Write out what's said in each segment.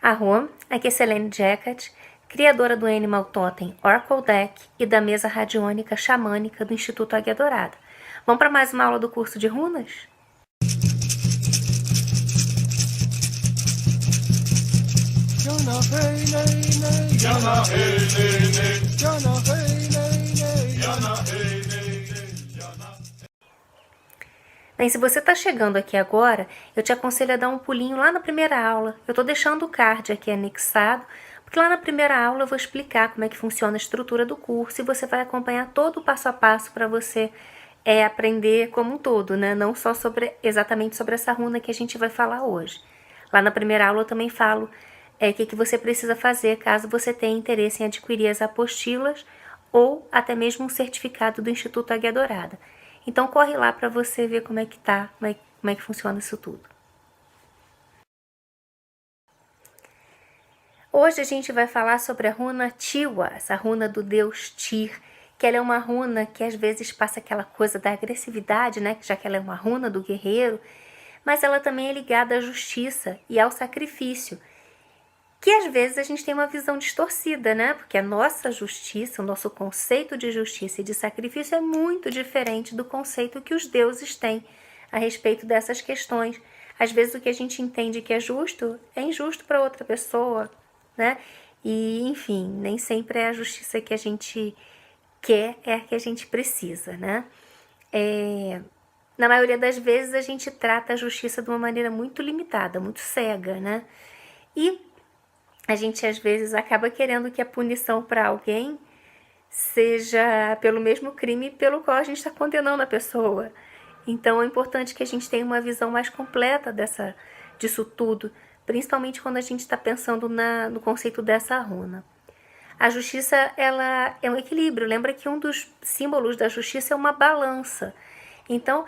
Arro, aqui é Selene Jacket, criadora do Animal Totem Oracle Deck e da mesa radiônica xamânica do Instituto Águia Dourada. Vamos para mais uma aula do curso de runas? Bem, se você está chegando aqui agora, eu te aconselho a dar um pulinho lá na primeira aula. Eu estou deixando o card aqui anexado, porque lá na primeira aula eu vou explicar como é que funciona a estrutura do curso e você vai acompanhar todo o passo a passo para você aprender como um todo, né? Não só exatamente sobre essa runa que a gente vai falar hoje. Lá na primeira aula eu também falo o que você precisa fazer caso você tenha interesse em adquirir as apostilas ou até mesmo um certificado do Instituto Águia Dourada. Então corre lá para você ver como é que tá, como é que funciona isso tudo. Hoje a gente vai falar sobre a runa Tiwas, a runa do deus Tyr, que ela é uma runa que às vezes passa aquela coisa da agressividade, né? Já que ela é uma runa do guerreiro, mas ela também é ligada à justiça e ao sacrifício, que às vezes a gente tem uma visão distorcida, né? Porque a nossa justiça, o nosso conceito de justiça e de sacrifício é muito diferente do conceito que os deuses têm a respeito dessas questões. Às vezes o que a gente entende que é justo é injusto para outra pessoa, né? E, enfim, nem sempre é a justiça que a gente quer, é a que a gente precisa, né? Na maioria das vezes a gente trata a justiça de uma maneira muito limitada, muito cega, né? E a gente às vezes acaba querendo que a punição para alguém seja pelo mesmo crime pelo qual a gente está condenando a pessoa. Então é importante que a gente tenha uma visão mais completa disso tudo, principalmente quando a gente está pensando no conceito dessa runa. A justiça, ela é um equilíbrio. Lembra que um dos símbolos da justiça é uma balança. Então,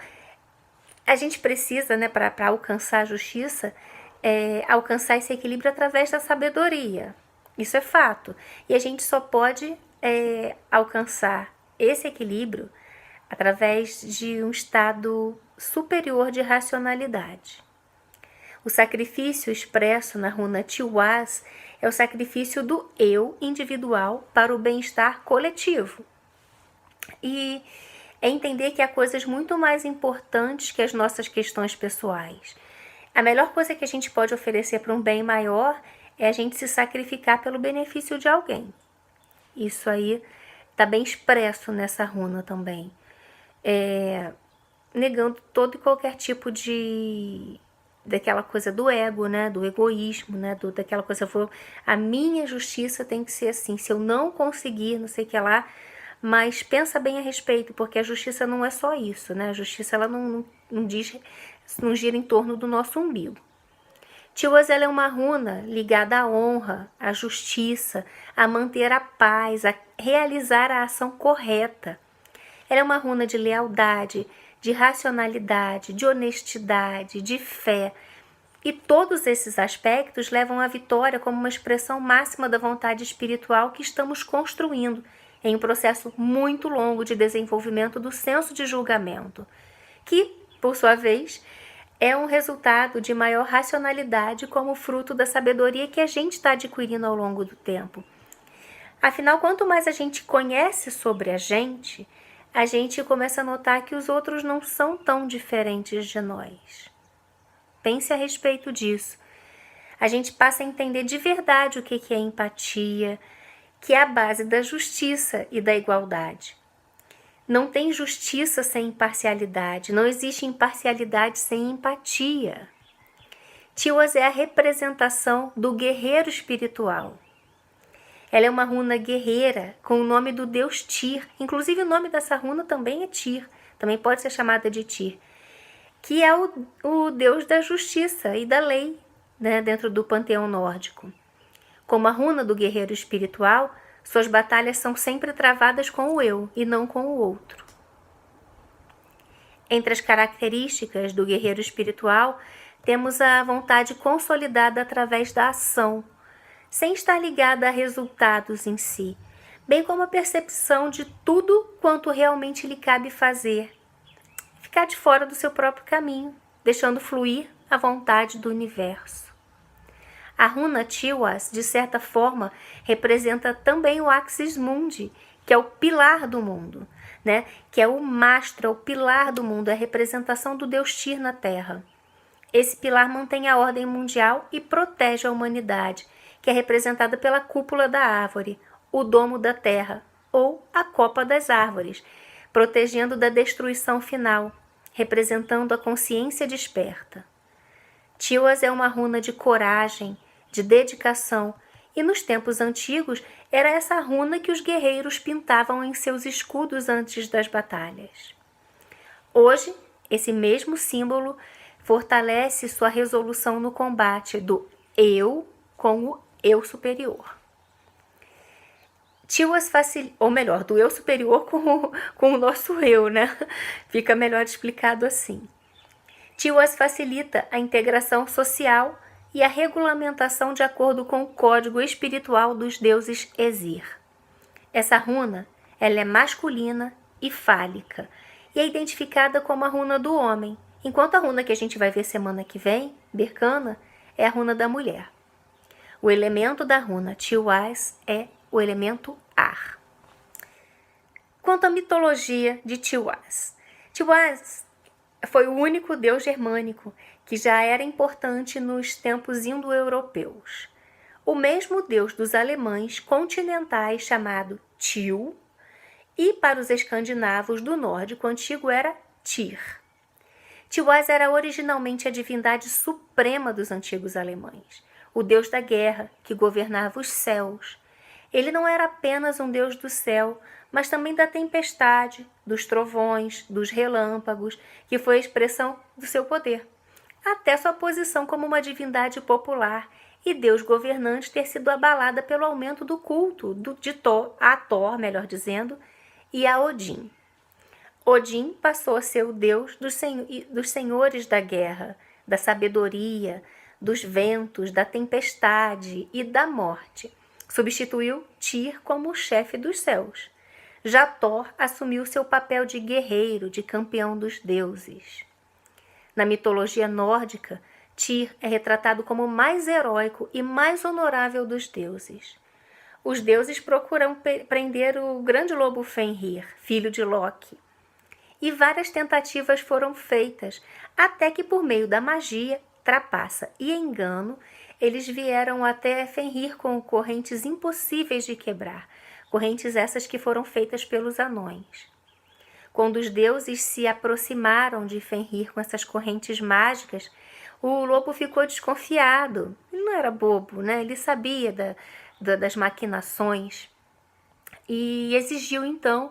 a gente precisa, né, para alcançar a justiça, alcançar esse equilíbrio através da sabedoria. Isso é fato. E a gente só pode alcançar esse equilíbrio através de um estado superior de racionalidade. O sacrifício expresso na runa Tiwas é o sacrifício do eu individual para o bem-estar coletivo. E é entender que há coisas muito mais importantes que as nossas questões pessoais. A melhor coisa que a gente pode oferecer para um bem maior é a gente se sacrificar pelo benefício de alguém. Isso aí está bem expresso nessa runa também. Negando todo e qualquer tipo daquela coisa do ego, né, do egoísmo, né, daquela coisa, a minha justiça tem que ser assim, se eu não conseguir, não sei o que lá, mas pensa bem a respeito, porque a justiça não é só isso, né, a justiça ela não gira em torno do nosso umbigo. Tiwas, ela é uma runa ligada à honra, à justiça, a manter a paz, a realizar a ação correta. Ela é uma runa de lealdade, de racionalidade, de honestidade, de fé. E todos esses aspectos levam à vitória como uma expressão máxima da vontade espiritual que estamos construindo em um processo muito longo de desenvolvimento do senso de julgamento, que, por sua vez, é um resultado de maior racionalidade como fruto da sabedoria que a gente está adquirindo ao longo do tempo. Afinal, quanto mais a gente conhece sobre a gente começa a notar que os outros não são tão diferentes de nós. Pense a respeito disso. A gente passa a entender de verdade o que é empatia, que é a base da justiça e da igualdade. Não tem justiça sem imparcialidade, não existe imparcialidade sem empatia. Tiwas é a representação do guerreiro espiritual. Ela é uma runa guerreira com o nome do deus Tyr. Inclusive o nome dessa runa também é Tyr. Também pode ser chamada de Tyr. Que é o deus da justiça e da lei, né, dentro do panteão nórdico. Como a runa do guerreiro espiritual, suas batalhas são sempre travadas com o eu e não com o outro. Entre as características do guerreiro espiritual, temos a vontade consolidada através da ação, sem estar ligada a resultados em si, bem como a percepção de tudo quanto realmente lhe cabe fazer, ficar de fora do seu próprio caminho, deixando fluir a vontade do universo. A runa Tiwas, de certa forma, representa também o Axis Mundi, que é o pilar do mundo, né? Que é o mastro, é o pilar do mundo, é a representação do deus Tyr na Terra. Esse pilar mantém a ordem mundial e protege a humanidade, que é representada pela cúpula da árvore, o domo da terra ou a copa das árvores, protegendo da destruição final, representando a consciência desperta. Tiwas é uma runa de coragem, de dedicação, e nos tempos antigos era essa runa que os guerreiros pintavam em seus escudos antes das batalhas. Hoje, esse mesmo símbolo fortalece sua resolução no combate do eu com o eu superior. Tiwas facilita, ou melhor, do eu superior com o nosso eu, né? Fica melhor explicado assim. Tiwas facilita a integração social e a regulamentação de acordo com o código espiritual dos deuses Exir. Essa runa, ela é masculina e fálica e é identificada como a runa do homem, enquanto a runa que a gente vai ver semana que vem, Berkana, é a runa da mulher. O elemento da runa Tiwas é o elemento ar. Quanto à mitologia de Tiwas, Tiwas foi o único deus germânico que já era importante nos tempos indo-europeus. O mesmo deus dos alemães continentais chamado Til, e para os escandinavos do nórdico antigo era Tyr. Tiwas era originalmente a divindade suprema dos antigos alemães, o deus da guerra que governava os céus. Ele não era apenas um deus do céu, mas também da tempestade, dos trovões, dos relâmpagos, que foi a expressão do seu poder, até sua posição como uma divindade popular e deus governante ter sido abalada pelo aumento do culto a Thor, melhor dizendo, e a Odin. Odin passou a ser o deus dos senhores da guerra, da sabedoria, dos ventos, da tempestade e da morte. Substituiu Tyr como o chefe dos céus. Já Thor assumiu seu papel de guerreiro, de campeão dos deuses. Na mitologia nórdica, Tyr é retratado como o mais heróico e mais honorável dos deuses. Os deuses procuram prender o grande lobo Fenrir, filho de Loki. E várias tentativas foram feitas, até que por meio da magia, trapaça e engano, eles vieram até Fenrir com correntes impossíveis de quebrar, correntes essas que foram feitas pelos anões. Quando os deuses se aproximaram de Fenrir com essas correntes mágicas, o lobo ficou desconfiado. Ele não era bobo, né? Ele sabia das maquinações e exigiu então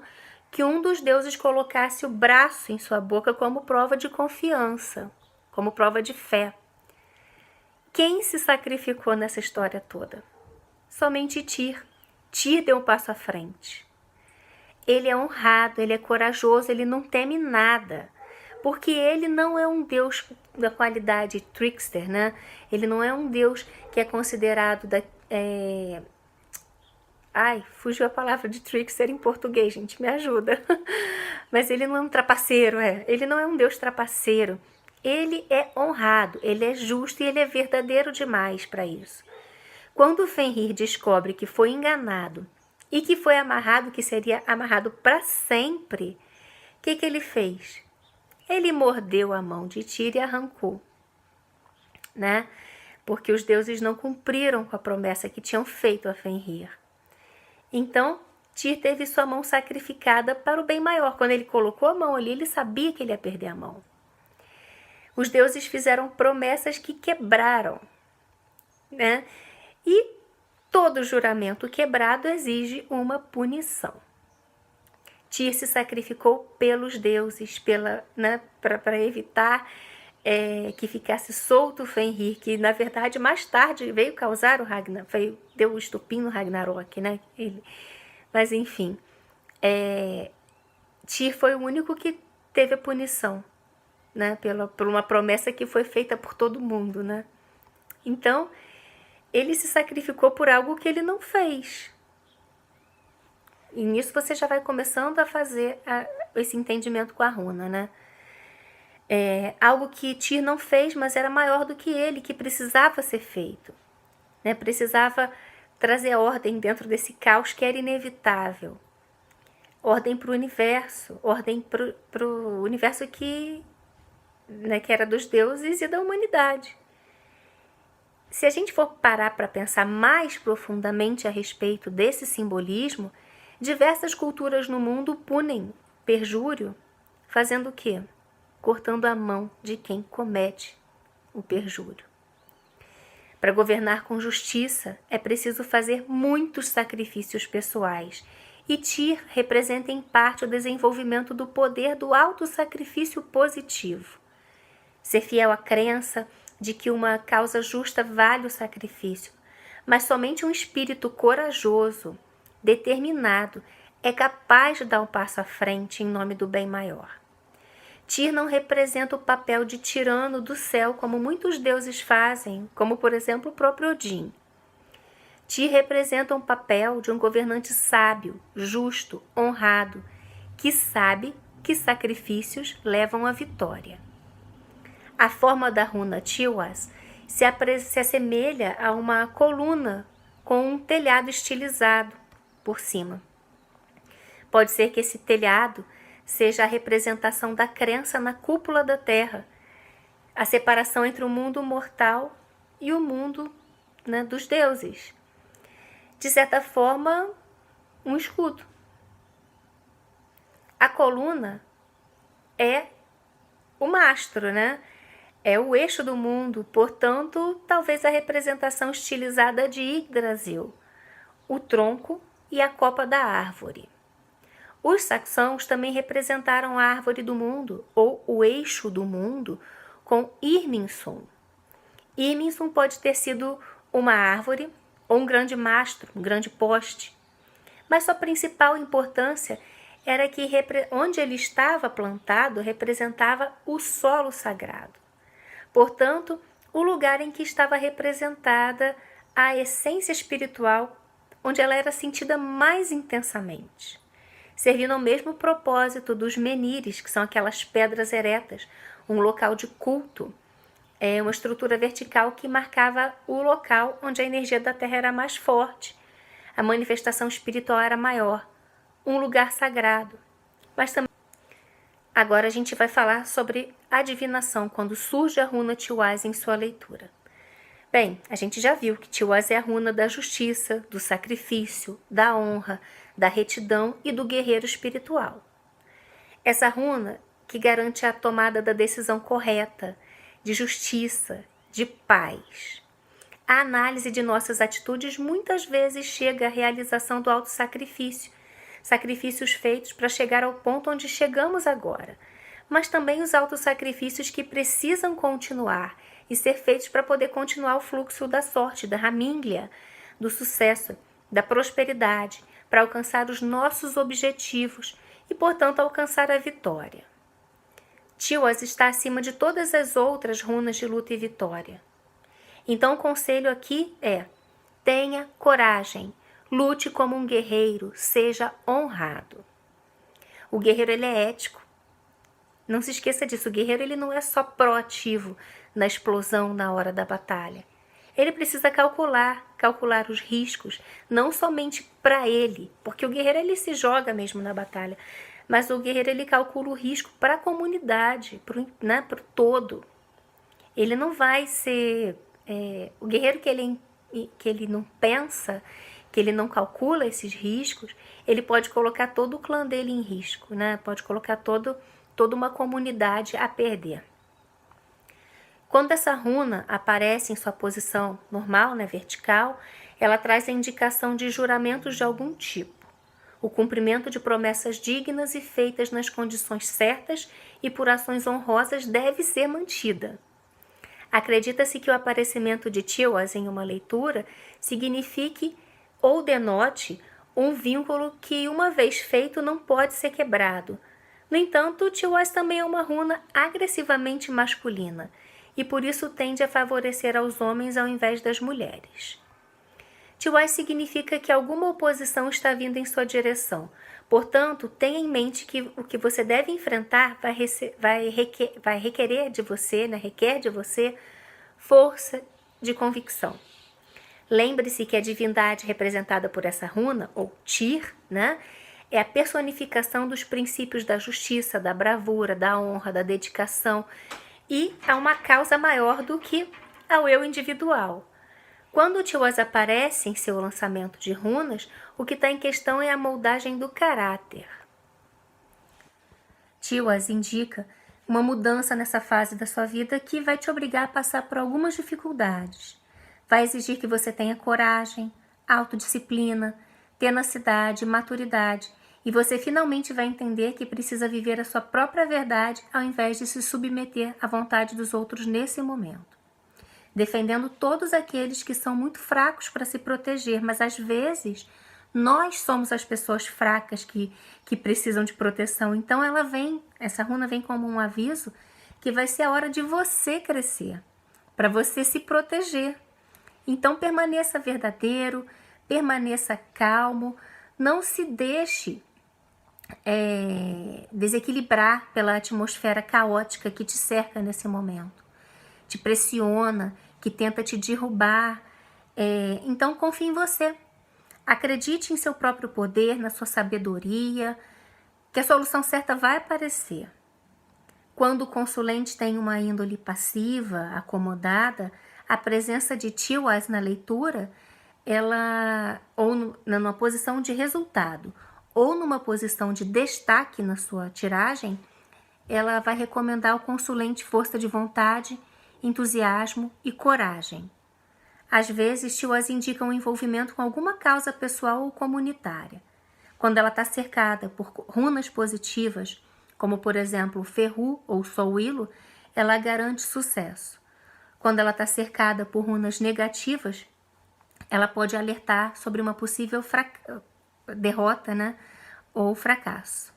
que um dos deuses colocasse o braço em sua boca como prova de confiança, como prova de fé. Quem se sacrificou nessa história toda? Somente Tyr. Tyr deu um passo à frente. Ele é honrado, ele é corajoso, ele não teme nada, porque ele não é um deus da qualidade trickster, né? Ele não é um deus que é considerado fugiu a palavra de trickster em português, gente, me ajuda. Mas ele não é um trapaceiro, ele não é um deus trapaceiro. Ele é honrado, ele é justo e ele é verdadeiro demais para isso. Quando Fenrir descobre que foi enganado e que foi amarrado, que seria amarrado para sempre, o que ele fez? Ele mordeu a mão de Tyr e arrancou, né? Porque os deuses não cumpriram com a promessa que tinham feito a Fenrir. Então, Tyr teve sua mão sacrificada para o bem maior. Quando ele colocou a mão ali, ele sabia que ele ia perder a mão. Os deuses fizeram promessas que quebraram, né? E todo juramento quebrado exige uma punição. Tyr se sacrificou pelos deuses, para evitar que ficasse solto o Fenrir, que na verdade mais tarde veio causar o Ragnarok, deu o estupim no Ragnarok, né? Mas enfim, Tyr foi o único que teve a punição, né? Por uma promessa que foi feita por todo mundo, né? Então, ele se sacrificou por algo que ele não fez. E nisso você já vai começando a fazer esse entendimento com a runa, né? Algo que Tyr não fez, mas era maior do que ele, que precisava ser feito. né? Precisava trazer ordem dentro desse caos que era inevitável. Ordem para o universo, ordem para o universo que era dos deuses e da humanidade. Se a gente for parar para pensar mais profundamente a respeito desse simbolismo, diversas culturas no mundo punem perjúrio fazendo o quê? Cortando a mão de quem comete o perjúrio. Para governar com justiça, é preciso fazer muitos sacrifícios pessoais. E Tyr representa em parte o desenvolvimento do poder do autossacrifício positivo. Ser fiel à crença de que uma causa justa vale o sacrifício, mas somente um espírito corajoso, determinado, é capaz de dar um passo à frente em nome do bem maior. Tyr não representa o papel de tirano do céu como muitos deuses fazem, como por exemplo o próprio Odin. Tyr representa um papel de um governante sábio, justo, honrado, que sabe que sacrifícios levam à vitória. A forma da runa Tiwaz se assemelha a uma coluna com um telhado estilizado por cima. Pode ser que esse telhado seja a representação da crença na cúpula da terra, a separação entre o mundo mortal e o mundo, dos deuses. De certa forma, um escudo. A coluna é o mastro, É o eixo do mundo, portanto, talvez a representação estilizada de Yggdrasil, o tronco e a copa da árvore. Os saxãos também representaram a árvore do mundo, ou o eixo do mundo, com Irminsul. Irminsul pode ter sido uma árvore ou um grande mastro, um grande poste, mas sua principal importância era que onde ele estava plantado representava o solo sagrado. Portanto, o lugar em que estava representada a essência espiritual, onde ela era sentida mais intensamente, servindo ao mesmo propósito dos menires, que são aquelas pedras eretas, um local de culto, uma estrutura vertical que marcava o local onde a energia da terra era mais forte, a manifestação espiritual era maior, um lugar sagrado. Mas também agora a gente vai falar sobre a divinação, quando surge a runa Tiwaz em sua leitura. Bem, a gente já viu que Tiwaz é a runa da justiça, do sacrifício, da honra, da retidão e do guerreiro espiritual. Essa runa que garante a tomada da decisão correta, de justiça, de paz. A análise de nossas atitudes muitas vezes chega à realização do autossacrifício, sacrifícios feitos para chegar ao ponto onde chegamos agora, mas também os autossacrifícios que precisam continuar e ser feitos para poder continuar o fluxo da sorte, da ramínglia, do sucesso, da prosperidade, para alcançar os nossos objetivos e, portanto, alcançar a vitória. Tiwaz está acima de todas as outras runas de luta e vitória. Então, o conselho aqui é: tenha coragem, lute como um guerreiro, seja honrado. O guerreiro ele é ético. Não se esqueça disso, o guerreiro ele não é só proativo na explosão na hora da batalha. Ele precisa calcular os riscos, não somente para ele, porque o guerreiro ele se joga mesmo na batalha, mas o guerreiro ele calcula o risco para a comunidade, para o todo. Ele não vai ser... o guerreiro que ele não pensa, que ele não calcula esses riscos, ele pode colocar todo o clã dele em risco, Pode colocar toda uma comunidade a perder. Quando essa runa aparece em sua posição normal, vertical, ela traz a indicação de juramentos de algum tipo. O cumprimento de promessas dignas e feitas nas condições certas e por ações honrosas deve ser mantida. Acredita-se que o aparecimento de Tiwaz em uma leitura signifique ou denote um vínculo que, uma vez feito, não pode ser quebrado. No entanto, Tiwaz também é uma runa agressivamente masculina e por isso tende a favorecer aos homens ao invés das mulheres. Tiwaz significa que alguma oposição está vindo em sua direção. Portanto, tenha em mente que o que você deve enfrentar vai requerer de você, requer de você força de convicção. Lembre-se que a divindade representada por essa runa, ou Tyr, né, é a personificação dos princípios da justiça, da bravura, da honra, da dedicação, e há uma causa maior do que ao eu individual. Quando o Tiwaz aparece em seu lançamento de runas, o que está em questão é a moldagem do caráter. Tiwaz indica uma mudança nessa fase da sua vida que vai te obrigar a passar por algumas dificuldades. Vai exigir que você tenha coragem, autodisciplina, tenacidade, maturidade, e você finalmente vai entender que precisa viver a sua própria verdade ao invés de se submeter à vontade dos outros nesse momento. Defendendo todos aqueles que são muito fracos para se proteger, mas às vezes nós somos as pessoas fracas que precisam de proteção. Então essa runa vem como um aviso que vai ser a hora de você crescer, para você se proteger. Então permaneça verdadeiro, permaneça calmo, não se deixe desequilibrar pela atmosfera caótica que te cerca nesse momento. Te pressiona, que tenta te derrubar. Então confie em você. Acredite em seu próprio poder, na sua sabedoria, que a solução certa vai aparecer. Quando o consulente tem uma índole passiva, acomodada, a presença de Tiwaz na leitura, ou numa posição de resultado, ou numa posição de destaque na sua tiragem, ela vai recomendar ao consulente força de vontade, entusiasmo e coragem. Às vezes, Tiwaz indica um envolvimento com alguma causa pessoal ou comunitária. Quando ela está cercada por runas positivas, como por exemplo Ferru ou Souilo, ela garante sucesso. Quando ela está cercada por runas negativas, ela pode alertar sobre uma possível derrota, né, ou fracasso.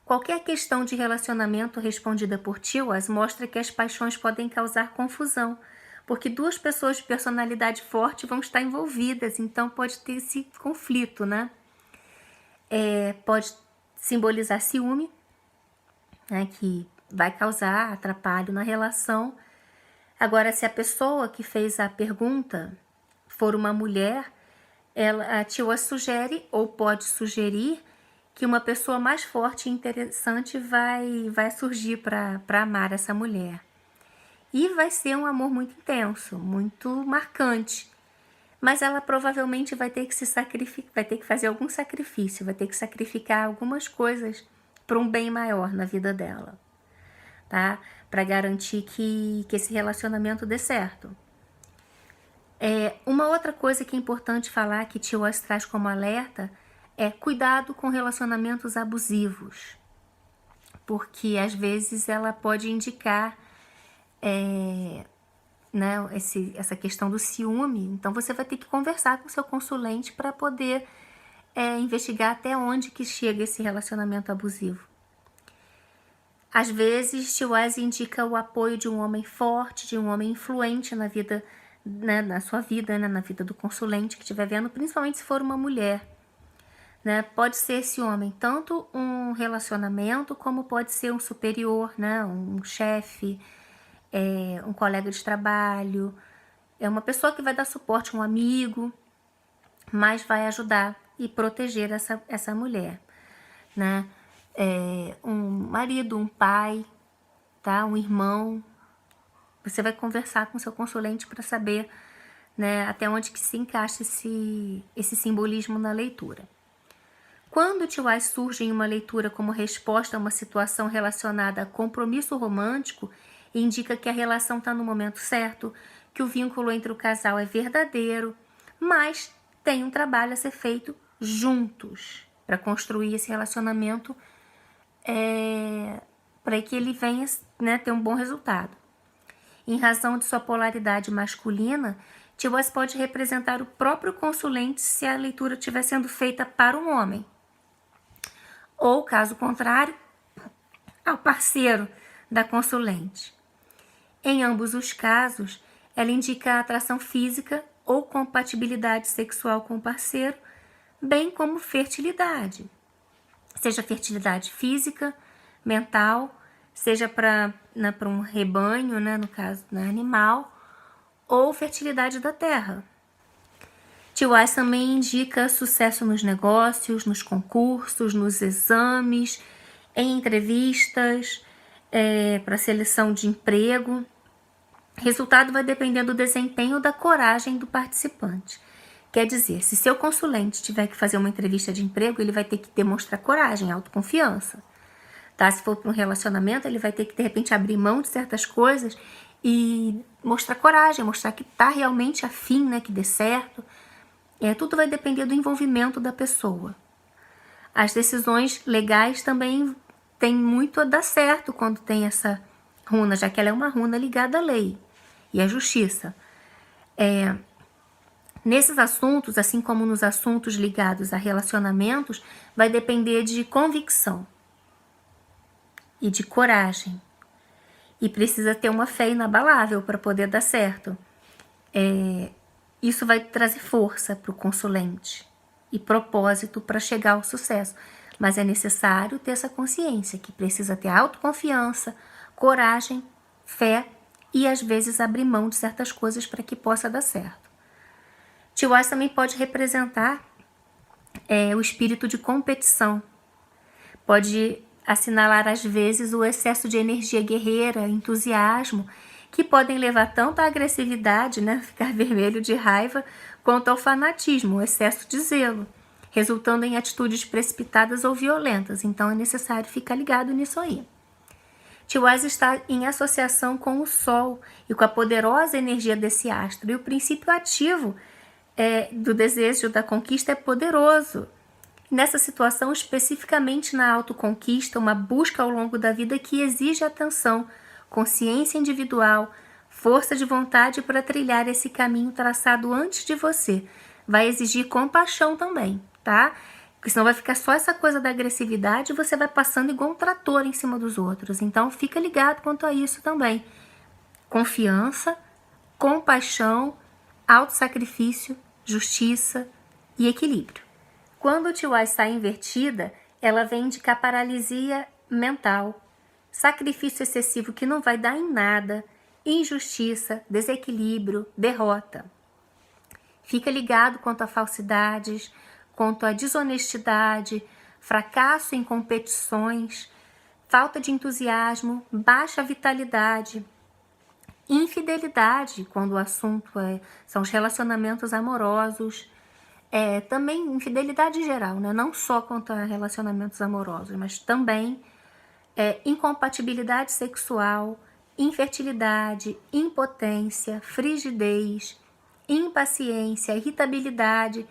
Qualquer questão de relacionamento respondida por Tiwaz mostra que as paixões podem causar confusão, porque duas pessoas de personalidade forte vão estar envolvidas, então pode ter esse conflito, né? Pode simbolizar ciúme, né, que vai causar atrapalho na relação. Agora, se a pessoa que fez a pergunta for uma mulher, a Tiwaz sugere ou pode sugerir que uma pessoa mais forte e interessante vai surgir para amar essa mulher. E vai ser um amor muito intenso, muito marcante. Mas ela provavelmente vai ter que se sacrificar, vai ter que fazer algum sacrifício, vai ter que sacrificar algumas coisas para um bem maior na vida dela, tá? Para garantir que esse relacionamento dê certo. Uma outra coisa que é importante falar, que Tiwaz traz como alerta, é cuidado com relacionamentos abusivos, porque às vezes ela pode indicar né, essa questão do ciúme. Então você vai ter que conversar com o seu consulente para poder investigar até onde que chega esse relacionamento abusivo. Às vezes, Tiwaz indica o apoio de um homem forte, de um homem influente na vida, né, na sua vida, né, na vida do consulente que estiver vendo, principalmente se for uma mulher. Né? Pode ser esse homem tanto um relacionamento, como pode ser um superior, né, um chefe, um colega de trabalho, uma pessoa que vai dar suporte, um amigo, mas vai ajudar e proteger essa mulher, né? Um marido, um pai, tá? Um irmão. Você vai conversar com seu consulente para saber, né, até onde que se encaixa esse simbolismo na leitura. Quando o Tiwaz surge em uma leitura como resposta a uma situação relacionada a compromisso romântico, indica que a relação está no momento certo, que o vínculo entre o casal é verdadeiro, mas tem um trabalho a ser feito juntos para construir esse relacionamento, para que ele venha, né, ter um bom resultado. Em razão de sua polaridade masculina, Tiwaz pode representar o próprio consulente se a leitura estiver sendo feita para um homem. Ou, caso contrário, ao parceiro da consulente. Em ambos os casos, ela indica a atração física ou compatibilidade sexual com o parceiro, bem como fertilidade. Seja fertilidade física, mental, seja para um rebanho, né, no caso, né, animal, ou fertilidade da terra. Tiwaz também indica sucesso nos negócios, nos concursos, nos exames, em entrevistas, para seleção de emprego. Resultado vai depender do desempenho ou da coragem do participante. Quer dizer, se seu consulente tiver que fazer uma entrevista de emprego, ele vai ter que demonstrar coragem, autoconfiança. Tá? Se for para um relacionamento, ele vai ter que, de repente, abrir mão de certas coisas e mostrar coragem, mostrar que está realmente afim, né, que dê certo. Tudo vai depender do envolvimento da pessoa. As decisões legais também têm muito a dar certo quando tem essa runa, já que ela é uma runa ligada à lei e à justiça. Nesses assuntos, assim como nos assuntos ligados a relacionamentos, vai depender de convicção e de coragem. E precisa ter uma fé inabalável para poder dar certo. Isso vai trazer força para o consulente e propósito para chegar ao sucesso. Mas é necessário ter essa consciência que precisa ter autoconfiança, coragem, fé e às vezes abrir mão de certas coisas para que possa dar certo. Tiwaz também pode representar o espírito de competição. Pode assinalar às vezes o excesso de energia guerreira, entusiasmo, que podem levar tanto à agressividade, né, ficar vermelho de raiva, quanto ao fanatismo, o excesso de zelo, resultando em atitudes precipitadas ou violentas. Então é necessário ficar ligado nisso aí. Tiwaz está em associação com o Sol e com a poderosa energia desse astro. E o princípio ativo do desejo da conquista é poderoso. Nessa situação, especificamente na autoconquista, uma busca ao longo da vida que exige atenção, consciência individual, força de vontade para trilhar esse caminho traçado antes de você. Vai exigir compaixão também, tá? Porque senão vai ficar só essa coisa da agressividade e você vai passando igual um trator em cima dos outros. Então, fica ligado quanto a isso também. Confiança, compaixão, autossacrifício, justiça e equilíbrio. Quando o Tiwaz está invertida, ela vem indicar paralisia mental, sacrifício excessivo que não vai dar em nada, injustiça, desequilíbrio, derrota. Fica ligado quanto a falsidades, quanto a desonestidade, fracasso em competições, falta de entusiasmo, baixa vitalidade, infidelidade, quando o assunto são os relacionamentos amorosos, também infidelidade em geral, né? Não só quanto a relacionamentos amorosos, mas também incompatibilidade sexual, infertilidade, impotência, frigidez, impaciência, irritabilidade.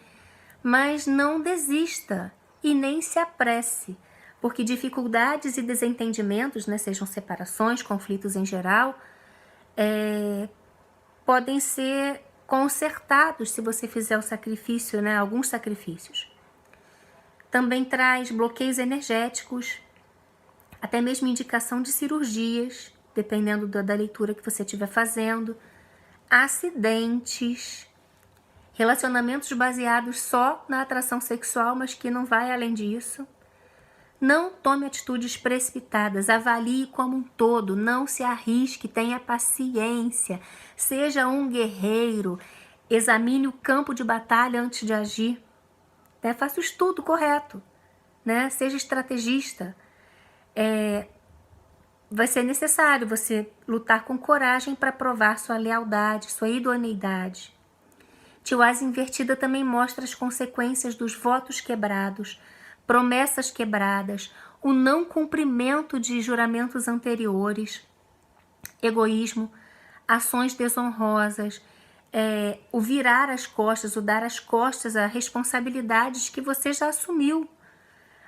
Mas não desista e nem se apresse, porque dificuldades e desentendimentos, né, sejam separações, conflitos em geral, podem ser consertados se você fizer o sacrifício, né, alguns sacrifícios. Também traz bloqueios energéticos, até mesmo indicação de cirurgias, dependendo da leitura que você estiver fazendo, acidentes, relacionamentos baseados só na atração sexual, mas que não vai além disso. Não tome atitudes precipitadas, avalie como um todo, não se arrisque, tenha paciência, seja um guerreiro, examine o campo de batalha antes de agir, né? Faça o estudo correto, né? Seja estrategista. Vai ser necessário você lutar com coragem para provar sua lealdade, sua idoneidade. Tiwaz invertida também mostra as consequências dos votos quebrados, promessas quebradas, o não cumprimento de juramentos anteriores, egoísmo, ações desonrosas, o virar as costas, o dar as costas a responsabilidades que você já assumiu.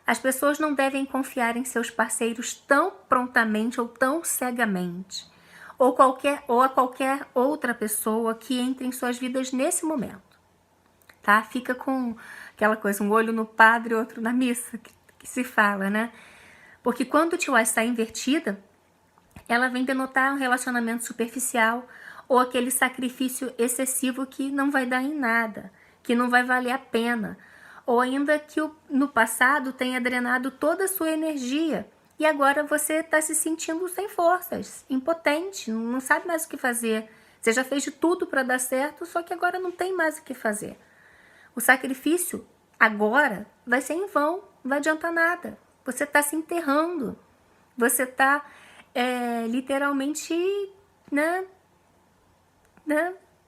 As pessoas não devem confiar em seus parceiros tão prontamente ou tão cegamente, ou a qualquer outra pessoa que entre em suas vidas nesse momento. Tá? Fica com aquela coisa, um olho no padre e outro na missa, que se fala, né? Porque quando o Tiwaz está invertida, ela vem denotar um relacionamento superficial ou aquele sacrifício excessivo que não vai dar em nada, que não vai valer a pena, ou ainda que no passado tenha drenado toda a sua energia e agora você está se sentindo sem forças, impotente, não sabe mais o que fazer. Você já fez de tudo para dar certo, só que agora não tem mais o que fazer. O sacrifício agora vai ser em vão, não vai adiantar nada. Você está se enterrando. Você está literalmente, né,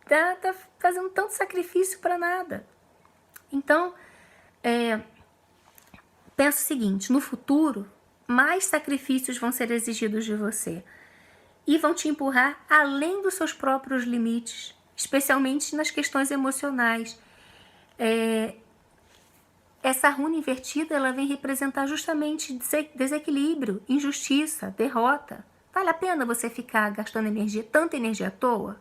tá fazendo tanto sacrifício para nada. Então, pensa o seguinte, no futuro, mais sacrifícios vão ser exigidos de você e vão te empurrar além dos seus próprios limites, especialmente nas questões emocionais. Essa runa invertida, ela vem representar justamente desequilíbrio, injustiça, derrota. Vale a pena você ficar gastando tanta energia à toa?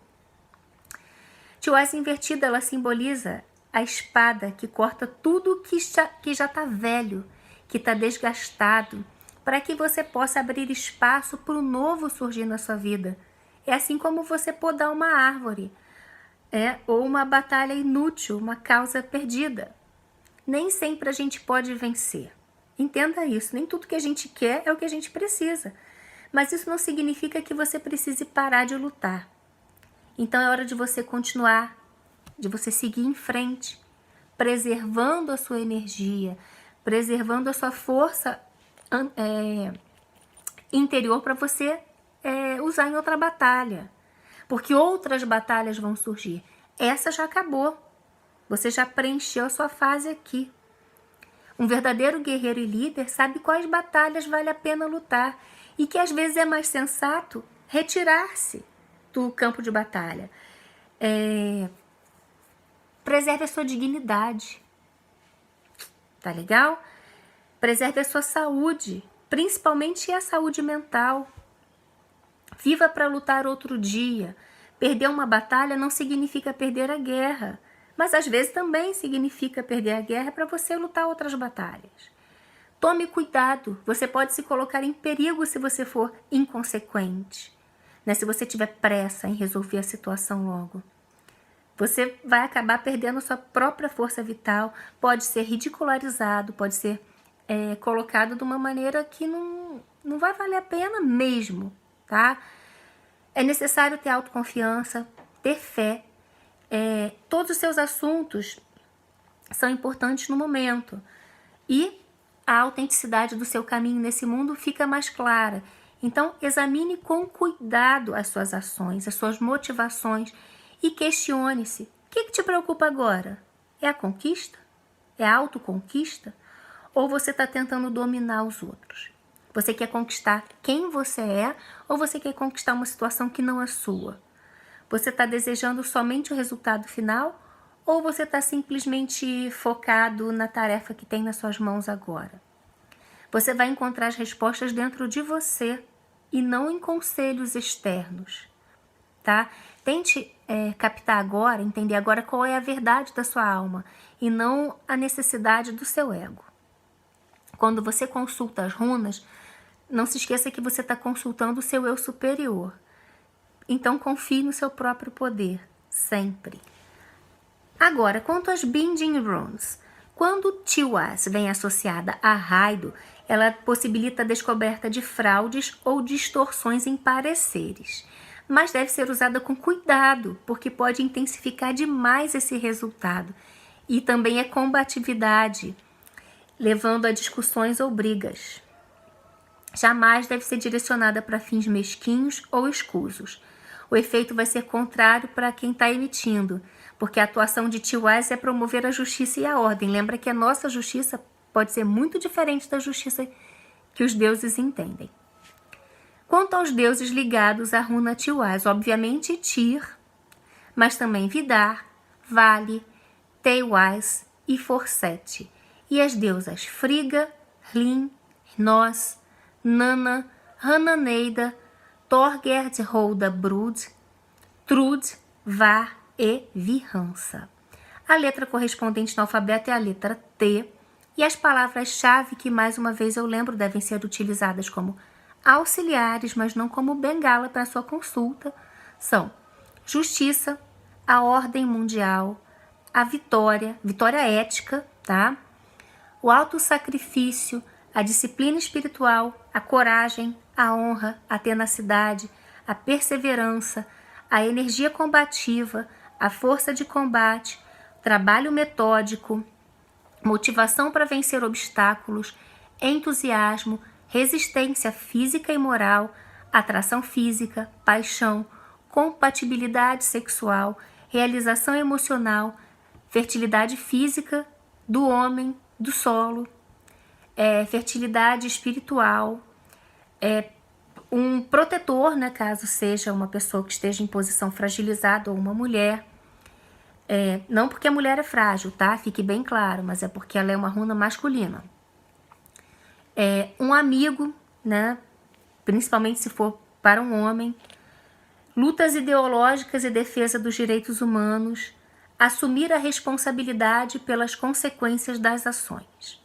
Tiwaz invertida, ela simboliza a espada que corta tudo que já está velho, que está desgastado, para que você possa abrir espaço para o novo surgir na sua vida. É assim como você podar uma árvore, ou uma batalha inútil, uma causa perdida. Nem sempre a gente pode vencer. Entenda isso, nem tudo que a gente quer é o que a gente precisa. Mas isso não significa que você precise parar de lutar. Então é hora de você continuar, de você seguir em frente, preservando a sua energia, preservando a sua força interior para você usar em outra batalha. Porque outras batalhas vão surgir. Essa já acabou. Você já preencheu a sua fase aqui. Um verdadeiro guerreiro e líder sabe quais batalhas vale a pena lutar e que às vezes é mais sensato retirar-se do campo de batalha. Preserve a sua dignidade. Tá legal? Preserve a sua saúde, principalmente a saúde mental. Viva para lutar outro dia. Perder uma batalha não significa perder a guerra. Mas às vezes também significa perder a guerra para você lutar outras batalhas. Tome cuidado, você pode se colocar em perigo se você for inconsequente, né? Se você tiver pressa em resolver a situação logo. Você vai acabar perdendo sua própria força vital, pode ser ridicularizado, pode ser colocado de uma maneira que não vai valer a pena mesmo, tá? É necessário ter autoconfiança, ter fé. Todos os seus assuntos são importantes no momento e a autenticidade do seu caminho nesse mundo fica mais clara. Então, examine com cuidado as suas ações, as suas motivações e questione-se. O que te preocupa agora? É a conquista? É a autoconquista? Ou você está tentando dominar os outros? Você quer conquistar quem você é ou você quer conquistar uma situação que não é sua? Você está desejando somente o resultado final ou você está simplesmente focado na tarefa que tem nas suas mãos agora? Você vai encontrar as respostas dentro de você e não em conselhos externos, tá? Tente captar agora, entender agora qual é a verdade da sua alma e não a necessidade do seu ego. Quando você consulta as runas, não se esqueça que você está consultando o seu eu superior. Então confie no seu próprio poder, sempre. Agora, quanto às Binding Runes. Quando Tiwaz vem associada a Raido, ela possibilita a descoberta de fraudes ou distorções em pareceres. Mas deve ser usada com cuidado, porque pode intensificar demais esse resultado. E também é combatividade, levando a discussões ou brigas. Jamais deve ser direcionada para fins mesquinhos ou escusos. O efeito vai ser contrário para quem está emitindo, porque a atuação de Tiwaz é promover a justiça e a ordem. Lembra que a nossa justiça pode ser muito diferente da justiça que os deuses entendem. Quanto aos deuses ligados à runa Tiwaz, obviamente Tyr, mas também Vidar, Vali, Teiwaz e Forseti. E as deusas Frigga, Hlin, Hnoss, Nanna, Hananeida, Thorgerd Holda Brud, Trud, Var e Vihansa. A letra correspondente no alfabeto é a letra T, e as palavras-chave que, mais uma vez eu lembro, devem ser utilizadas como auxiliares, mas não como bengala para sua consulta, são justiça, a ordem mundial, a vitória ética, tá? O autossacrifício, a disciplina espiritual, a coragem, a honra, a tenacidade, a perseverança, a energia combativa, a força de combate, trabalho metódico, motivação para vencer obstáculos, entusiasmo, resistência física e moral, atração física, paixão, compatibilidade sexual, realização emocional, fertilidade física do homem, do solo, fertilidade espiritual, um protetor, né, caso seja uma pessoa que esteja em posição fragilizada ou uma mulher. Não porque a mulher é frágil, tá? Fique bem claro, mas é porque ela é uma runa masculina. Um amigo, né? Principalmente se for para um homem. Lutas ideológicas e defesa dos direitos humanos. Assumir a responsabilidade pelas consequências das ações.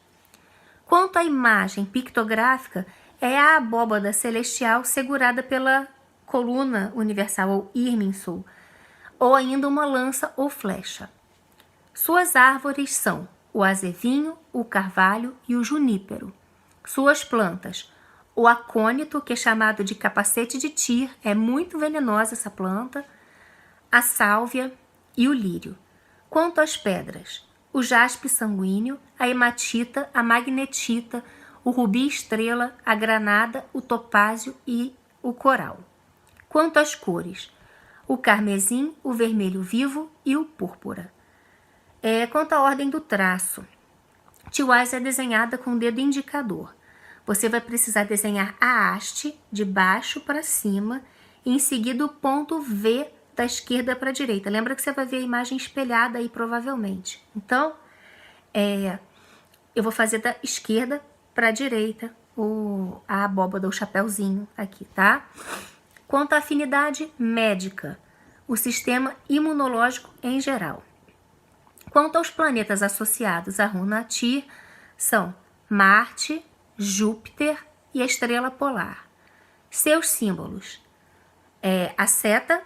Quanto à imagem pictográfica, é a abóbada celestial segurada pela coluna universal ou Irminsul, ou ainda uma lança ou flecha. Suas árvores são o azevinho, o carvalho e o junípero. Suas plantas, o acônito, que é chamado de capacete de Tyr, é muito venenosa essa planta, a sálvia e o lírio. Quanto às pedras, o jaspe sanguíneo, a hematita, a magnetita, o rubi estrela, a granada, o topázio e o coral. Quanto às cores, o carmesim, o vermelho vivo e o púrpura. Quanto à ordem do traço, Tiwaz é desenhada com o dedo indicador. Você vai precisar desenhar a haste de baixo para cima e em seguida o ponto V da esquerda para a direita. Lembra que você vai ver a imagem espelhada aí provavelmente. Então, eu vou fazer da esquerda para a direita a abóbada, o chapéuzinho aqui, tá? Quanto à afinidade médica, o sistema imunológico em geral. Quanto aos planetas associados à runa Tyr, são Marte, Júpiter e a estrela polar. Seus símbolos a seta,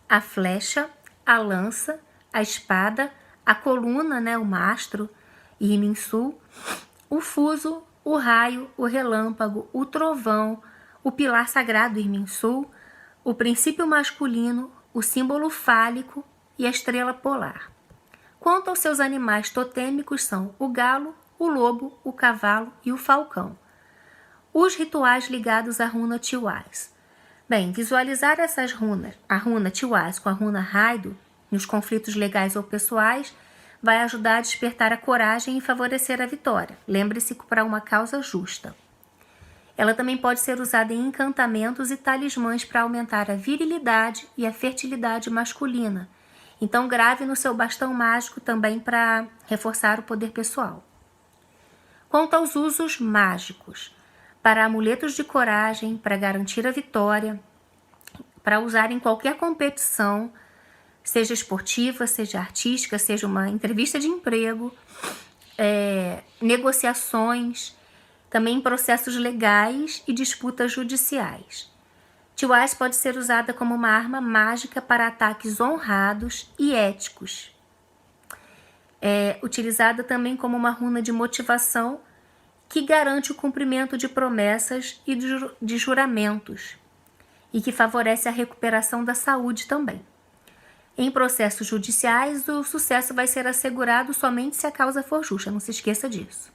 a flecha, a lança, a espada, a coluna, né, o mastro, Irminsul, o fuso, o raio, o relâmpago, o trovão, o pilar sagrado Irminsul, o princípio masculino, o símbolo fálico e a estrela polar. Quanto aos seus animais totêmicos são o galo, o lobo, o cavalo e o falcão. Os rituais ligados à runa Tiwaz. Bem, visualizar essas runas, a runa Tiwaz com a runa Raido, nos conflitos legais ou pessoais, vai ajudar a despertar a coragem e favorecer a vitória. Lembre-se que para uma causa justa. Ela também pode ser usada em encantamentos e talismãs para aumentar a virilidade e a fertilidade masculina. Então grave no seu bastão mágico também para reforçar o poder pessoal. Quanto aos usos mágicos, para amuletos de coragem, para garantir a vitória, para usar em qualquer competição, seja esportiva, seja artística, seja uma entrevista de emprego, negociações, também processos legais e disputas judiciais. Tiwaz pode ser usada como uma arma mágica para ataques honrados e éticos. Utilizada também como uma runa de motivação que garante o cumprimento de promessas e de juramentos e que favorece a recuperação da saúde também. Em processos judiciais, o sucesso vai ser assegurado somente se a causa for justa, não se esqueça disso.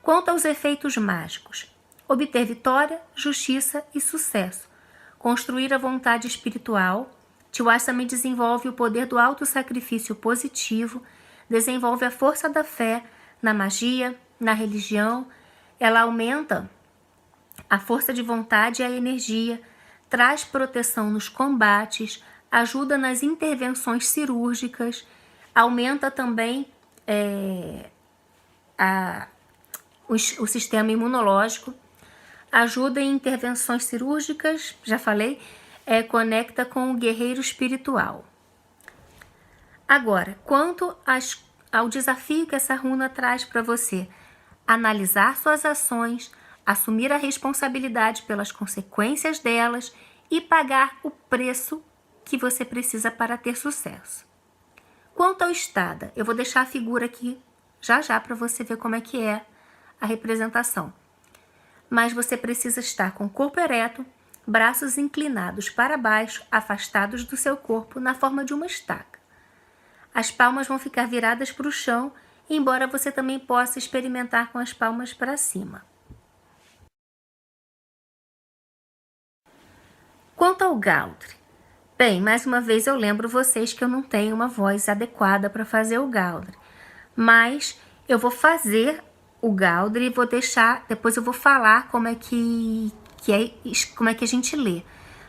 Quanto aos efeitos mágicos, obter vitória, justiça e sucesso, construir a vontade espiritual. Tiwaz também desenvolve o poder do autossacrifício positivo, desenvolve a força da fé na magia, na religião, ela aumenta a força de vontade e a energia, traz proteção nos combates, ajuda nas intervenções cirúrgicas, aumenta também o sistema imunológico, ajuda em intervenções cirúrgicas, já falei, conecta com o guerreiro espiritual. Agora, quanto ao desafio que essa runa traz para você, analisar suas ações, assumir a responsabilidade pelas consequências delas e pagar o preço que você precisa para ter sucesso. Quanto ao estada, eu vou deixar a figura aqui já para você ver como é que é a representação. Mas você precisa estar com o corpo ereto, braços inclinados para baixo, afastados do seu corpo na forma de uma estaca. as palmas vão ficar viradas para o chão, embora você também possa experimentar com as palmas para cima. Quanto ao galdre, bem, mais uma vez eu lembro vocês que eu não tenho uma voz adequada para fazer o galdre, mas eu vou fazer o galdre e vou deixar, depois eu vou falar como é que a gente lê.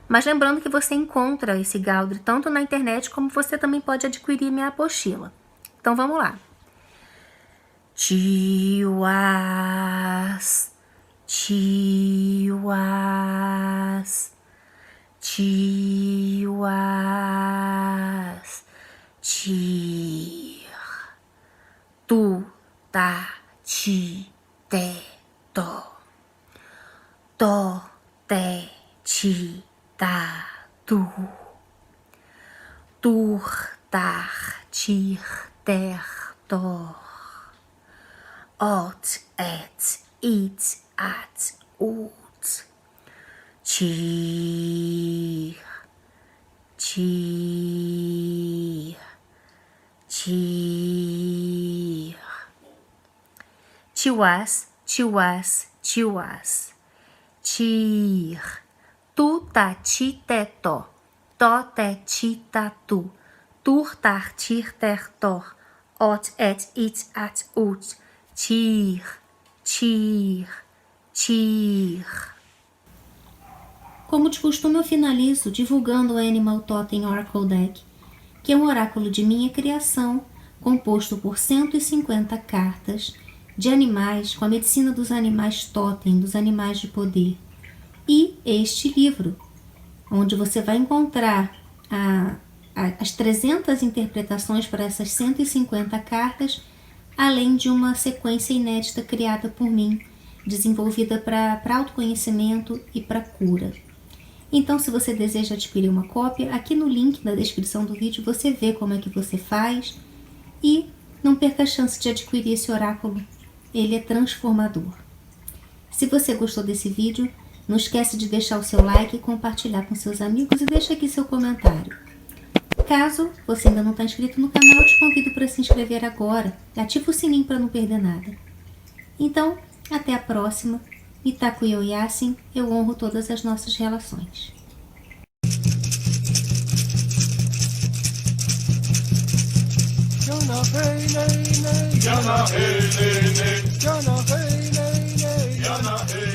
Mas lembrando que você encontra esse galdre tanto na internet como você também pode adquirir minha apostila. Então vamos lá. Tiwas, tiwas, tiwas, tir, tu, ta, ti, te, to, te, ti, ta, tu, tur, tar, tir, ter, tor, ot, et, it, at, ut, tir, tir, tir, tiwas, tiwas, tiwas, tir, tu, ta, ti, te, to, te, ti, ta, tu, tur, tar, tir, ter, tor, ot, et, it, at, ut, tir, tir, tir. Como de costume, eu finalizo divulgando o Animal Totem Oracle Deck, que é um oráculo de minha criação, composto por 150 cartas de animais, com a medicina dos animais totem, dos animais de poder. E este livro, onde você vai encontrar as 300 interpretações para essas 150 cartas, além de uma sequência inédita criada por mim, desenvolvida para autoconhecimento e para cura. Então, se você deseja adquirir uma cópia, aqui no link da descrição do vídeo você vê como é que você faz e não perca a chance de adquirir esse oráculo, ele é transformador. Se você gostou desse vídeo, não esquece de deixar o seu like e compartilhar com seus amigos e deixa aqui seu comentário. Caso você ainda não está inscrito no canal, eu te convido para se inscrever agora e ativa o sininho para não perder nada. Então, até a próxima. Mitaku Yasin, eu honro todas as nossas relações. Yana hey nay nay, Yana hey nay nay, Yana hey nay nay, Yana hey.